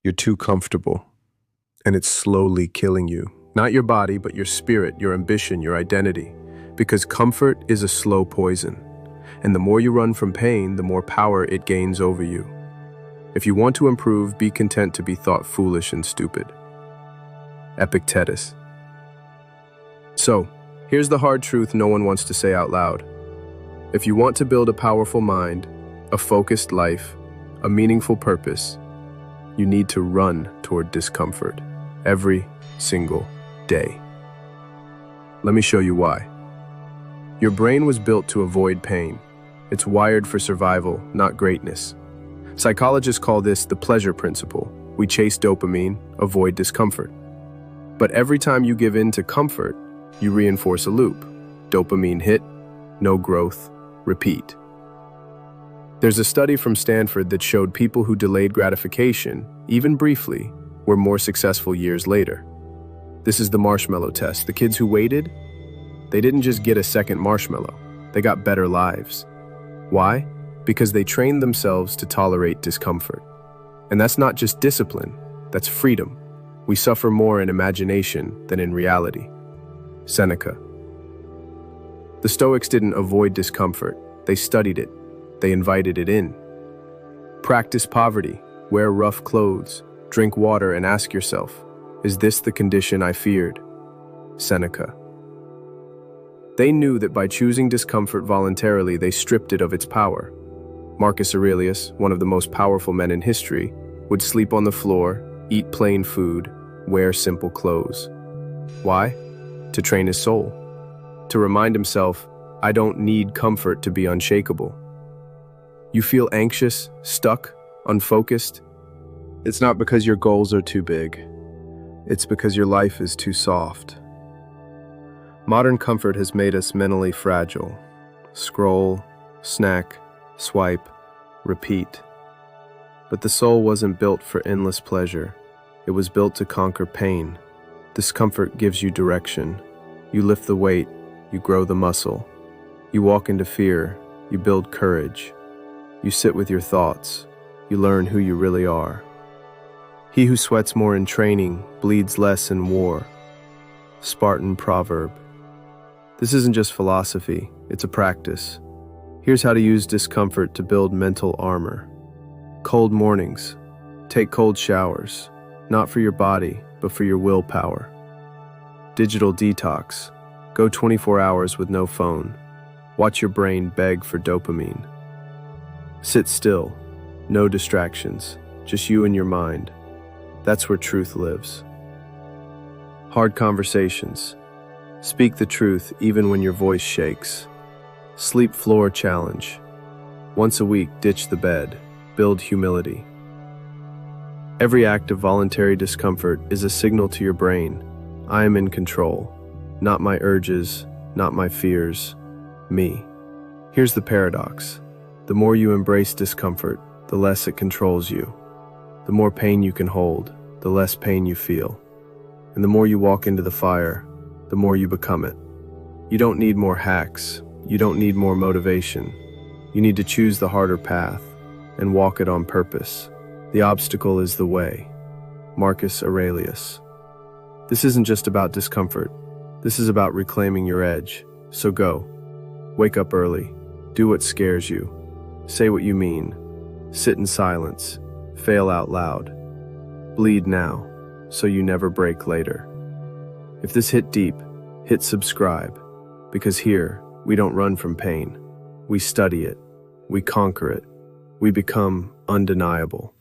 You're too comfortable, and it's slowly killing you. Not your body, but your spirit, your ambition, your identity. Because comfort is a slow poison, and the more you run from pain, the more power it gains over you. If you want to improve, be content to be thought foolish and stupid. Epictetus. So, here's the hard truth no one wants to say out loud. If you want to build a powerful mind, a focused life, a meaningful purpose, you need to run toward discomfort every single day. Let me show you why. Your brain was built to avoid pain. It's wired for survival, not greatness. Psychologists call this the pleasure principle. We chase dopamine, avoid discomfort. But every time you give in to comfort, you reinforce a loop. Dopamine hit, no growth, repeat. There's a study from Stanford that showed people who delayed gratification, even briefly, were more successful years later. This is the marshmallow test. The kids who waited, they didn't just get a second marshmallow, they got better lives. Why? Because they trained themselves to tolerate discomfort. And that's not just discipline, that's freedom. We suffer more in imagination than in reality. Seneca. The Stoics didn't avoid discomfort, they studied it. They invited it in. Practice poverty, wear rough clothes, drink water, and ask yourself, is this the condition I feared? Seneca. They knew that by choosing discomfort voluntarily, they stripped it of its power. Marcus Aurelius, one of the most powerful men in history, would sleep on the floor, eat plain food, wear simple clothes. Why? To train his soul. To remind himself, I don't need comfort to be unshakable. You feel anxious, stuck, unfocused? It's not because your goals are too big. It's because your life is too soft. Modern comfort has made us mentally fragile. Scroll, snack, swipe, repeat. But the soul wasn't built for endless pleasure. It was built to conquer pain. Discomfort gives you direction. You lift the weight, you grow the muscle. You walk into fear, you build courage. You sit with your thoughts, you learn who you really are. He who sweats more in training bleeds less in war. Spartan proverb. This isn't just philosophy, it's a practice. Here's how to use discomfort to build mental armor. Cold mornings. Take cold showers, not for your body, but for your willpower. Digital detox. Go 24 hours with no phone. Watch your brain beg for dopamine. Sit still, no distractions, just you and your mind. That's where truth lives. Hard conversations. Speak the truth even when your voice shakes. Sleep floor challenge. Once a week, ditch the bed. Build humility. Every act of voluntary discomfort is a signal to your brain. I am in control. Not my urges, not my fears. Me. Here's the paradox. The more you embrace discomfort, the less it controls you. The more pain you can hold, the less pain you feel. And the more you walk into the fire, the more you become it. You don't need more hacks. You don't need more motivation. You need to choose the harder path and walk it on purpose. The obstacle is the way. Marcus Aurelius. This isn't just about discomfort. This is about reclaiming your edge. So go. Wake up early. Do what scares you. Say what you mean. Sit in silence. Fail out loud. Bleed now, so you never break later. If this hit deep, hit subscribe. Because here, we don't run from pain. We study it. We conquer it. We become undeniable.